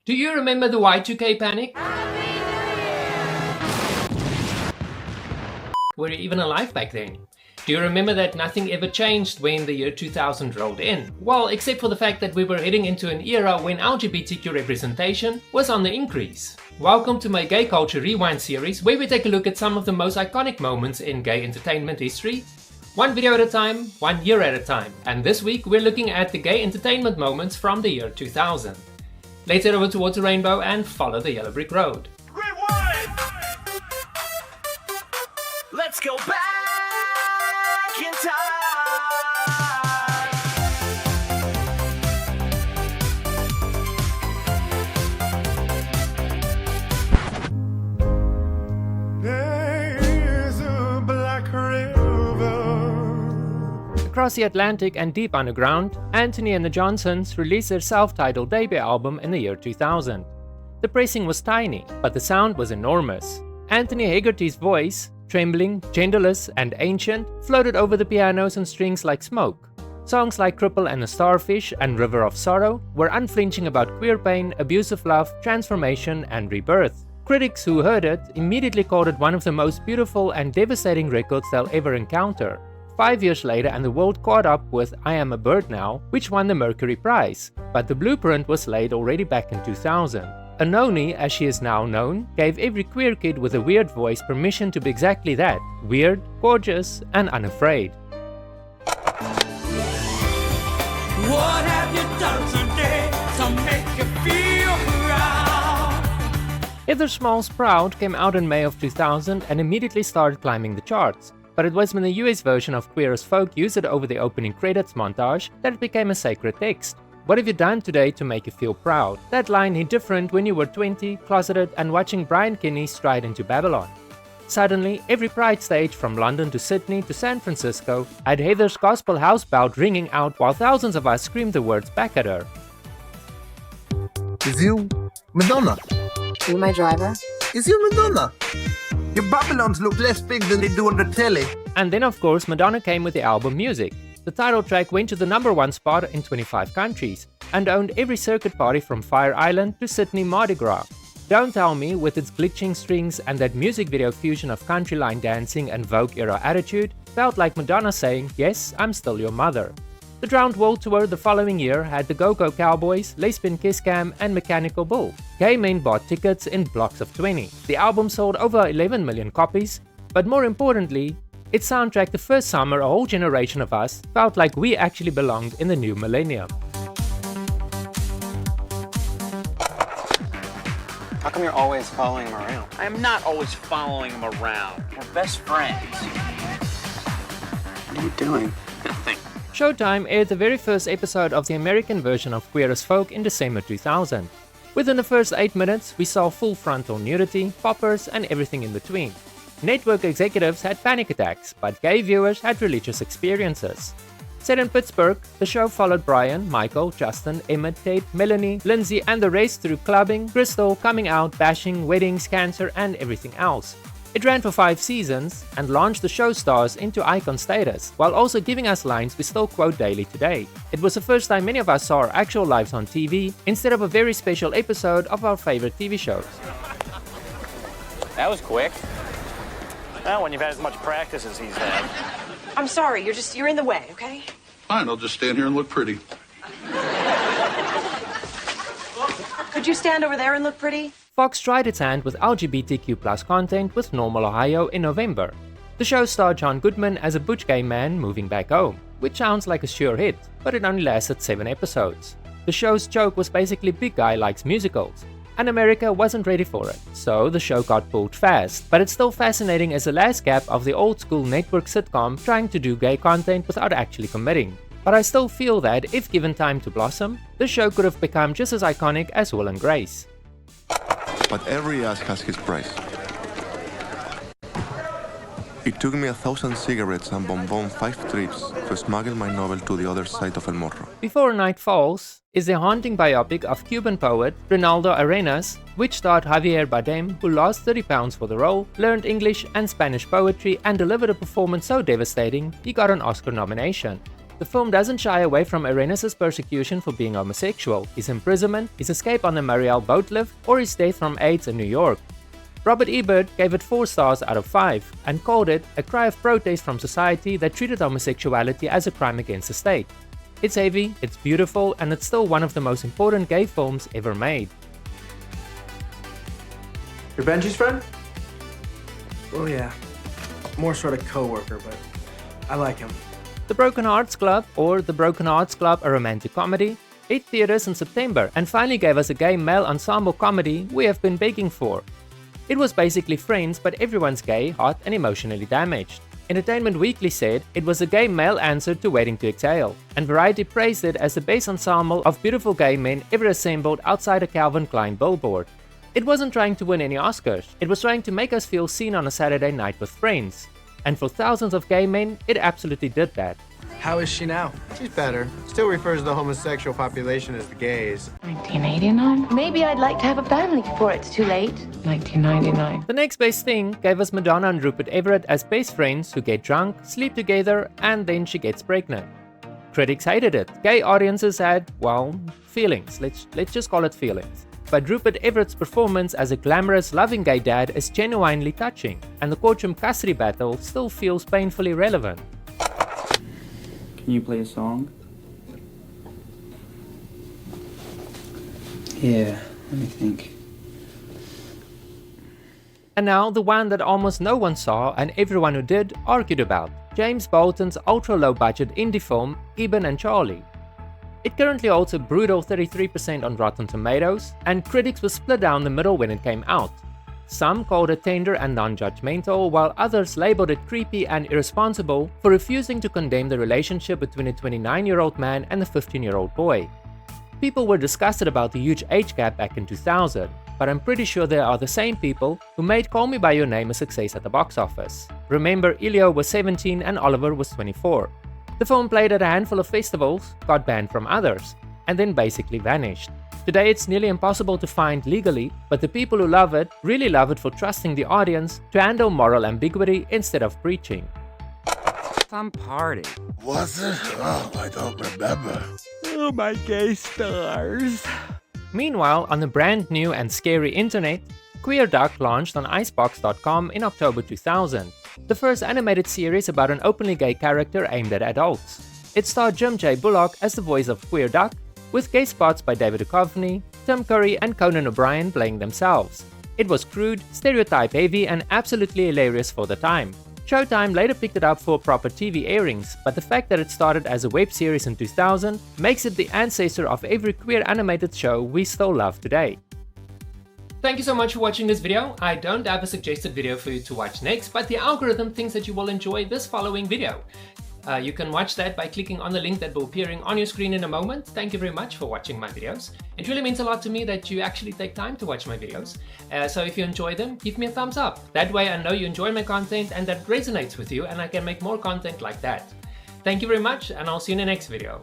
Do you remember the Y2K panic? Were you even alive back then? Do you remember that nothing ever changed when the year 2000 rolled in? Well, except for the fact that we were heading into an era when LGBTQ representation was on the increase. Welcome to my Gay Culture Rewind series, where we take a look at some of the most iconic moments in gay entertainment history. One video at a time, 1 year at a time. And this week we're looking at the gay entertainment moments from the year 2000. Let's head over towards the rainbow and follow the yellow brick road. Rewind! Let's go back in time. There's a black river. Across the Atlantic and deep underground, Anthony and the Johnsons released their self-titled debut album in the year 2000. The pressing was tiny, but the sound was enormous. Anthony Hegarty's voice, trembling, genderless, and ancient, floated over the pianos and strings like smoke. Songs like Cripple and the Starfish and River of Sorrow were unflinching about queer pain, abusive love, transformation, and rebirth. Critics who heard it immediately called it one of the most beautiful and devastating records they'll ever encounter. 5 years later, and the world caught up with I Am a Bird Now, which won the Mercury Prize, but the blueprint was laid already back in 2000. Anoni, as she is now known, gave every queer kid with a weird voice permission to be exactly that, weird, gorgeous, and unafraid. What have you done today to make you feel proud? Heather Small's Proud came out in May of 2000 and immediately started climbing the charts. But it was when the US version of Queer as Folk used it over the opening credits montage that it became a sacred text. What have you done today to make you feel proud? That line hit different when you were 20, closeted, and watching Brian Kinney stride into Babylon. Suddenly, every Pride stage from London to Sydney to San Francisco had Heather's gospel house belt ringing out while thousands of us screamed the words back at her. Is you Madonna? You my driver? Is you Madonna? Your Babylons look less big than they do on the telly. And then of course Madonna came with the album Music. The title track went to the #1 spot in 25 countries and owned every circuit party from Fire Island to Sydney Mardi Gras. Don't Tell Me, with its glitching strings and that music video fusion of country line dancing and Vogue era attitude, felt like Madonna saying, yes, I'm still your mother. The Drowned World Tour the following year had the Go-Go Cowboys, Lesbian Kiss Cam, and Mechanical Bull. Gay men bought tickets in blocks of 20. The album sold over 11 million copies, but more importantly, it soundtracked the first summer a whole generation of us felt like we actually belonged in the new millennium. How come you're always following him around? I'm not always following him around. We're best friends. What are you doing? Nothing. Showtime aired the very first episode of the American version of Queer as Folk in December 2000. Within the first 8 minutes, we saw full frontal nudity, poppers, and everything in between. Network executives had panic attacks, but gay viewers had religious experiences. Set in Pittsburgh, the show followed Brian, Michael, Justin, Emmett, Ted, Melanie, Lindsay, and the rest through clubbing, crystal, coming out, bashing, weddings, cancer, and everything else. It ran for 5 seasons and launched the show stars into icon status, while also giving us lines we still quote daily today. It was the first time many of us saw our actual lives on TV, instead of a very special episode of our favorite TV shows. That was quick. Well, when you've had as much practice as he's had. I'm sorry, you're in the way, okay? Fine, I'll just stand here and look pretty. Could you stand over there and look pretty? Fox tried its hand with LGBTQ+ content with Normal Ohio in November. The show starred John Goodman as a butch gay man moving back home, which sounds like a sure hit, but it only lasted 7 episodes. The show's joke was basically big guy likes musicals, and America wasn't ready for it, so the show got pulled fast, but it's still fascinating as the last gap of the old school network sitcom trying to do gay content without actually committing. But I still feel that, if given time to blossom, the show could have become just as iconic as Will and Grace. But every ask has his price. It took me 1,000 cigarettes and bonbon 5 trips to smuggle my novel to the other side of El Morro. Before Night Falls is the haunting biopic of Cuban poet Ronaldo Arenas, which starred Javier Bardem, who lost 30 pounds for the role, learned English and Spanish poetry, and delivered a performance so devastating he got an Oscar nomination. The film doesn't shy away from Arenas' persecution for being homosexual, his imprisonment, his escape on the Mariel boat lift, or his death from AIDS in New York. Robert Ebert gave it 4 stars out of 5 and called it a cry of protest from society that treated homosexuality as a crime against the state. It's heavy, it's beautiful, and it's still one of the most important gay films ever made. You're Benji's friend? Oh yeah. More sort of co-worker, but I like him. The Broken Hearts Club, or The Broken Hearts Club, a romantic comedy, hit theaters in September and finally gave us a gay male ensemble comedy we have been begging for. It was basically Friends, but everyone's gay, hot, and emotionally damaged. Entertainment Weekly said it was a gay male answer to Waiting to Exhale, and Variety praised it as the best ensemble of beautiful gay men ever assembled outside a Calvin Klein billboard. It wasn't trying to win any Oscars, it was trying to make us feel seen on a Saturday night with friends. And for thousands of gay men, it absolutely did that. How is she now? She's better. Still refers to the homosexual population as the gays. 1989? Maybe I'd like to have a family before it's too late. 1999. The next best thing gave us Madonna and Rupert Everett as best friends who get drunk, sleep together, and then she gets pregnant. Critics hated it. Gay audiences had, well, feelings. Let's just call it feelings. But Rupert Everett's performance as a glamorous, loving gay dad is genuinely touching, and the courtroom custody battle still feels painfully relevant. Can you play a song? Yeah, let me think. And now the one that almost no one saw and everyone who did argued about, James Bolton's ultra-low-budget indie film Eben and Charlie. It currently holds a brutal 33% on Rotten Tomatoes, and critics were split down the middle when it came out. Some called it tender and non-judgmental, while others labeled it creepy and irresponsible for refusing to condemn the relationship between a 29-year-old man and a 15-year-old boy. People were disgusted about the huge age gap back in 2000, but I'm pretty sure they are the same people who made Call Me By Your Name a success at the box office. Remember, Elio was 17 and Oliver was 24. The film played at a handful of festivals, got banned from others, and then basically vanished. Today it's nearly impossible to find legally, but the people who love it really love it for trusting the audience to handle moral ambiguity instead of preaching. Some party. Was it? Oh, I don't remember. Oh, my gay stars. Meanwhile, on the brand new and scary internet, Queer Duck launched on icebox.com in October 2000, the first animated series about an openly gay character aimed at adults. It starred Jim J. Bullock as the voice of Queer Duck, with guest spots by David Duchovny, Tim Curry and Conan O'Brien playing themselves. It was crude, stereotype-heavy and absolutely hilarious for the time. Showtime later picked it up for proper TV airings, but the fact that it started as a web series in 2000 makes it the ancestor of every queer animated show we still love today. Thank you so much for watching this video. I don't have a suggested video for you to watch next, but the algorithm thinks that you will enjoy this following video. You can watch that by clicking on the link that will be appearing on your screen in a moment. Thank you very much for watching my videos. It really means a lot to me that you actually take time to watch my videos. So if you enjoy them, give me a thumbs up. That way I know you enjoy my content and that resonates with you and I can make more content like that. Thank you very much and I'll see you in the next video.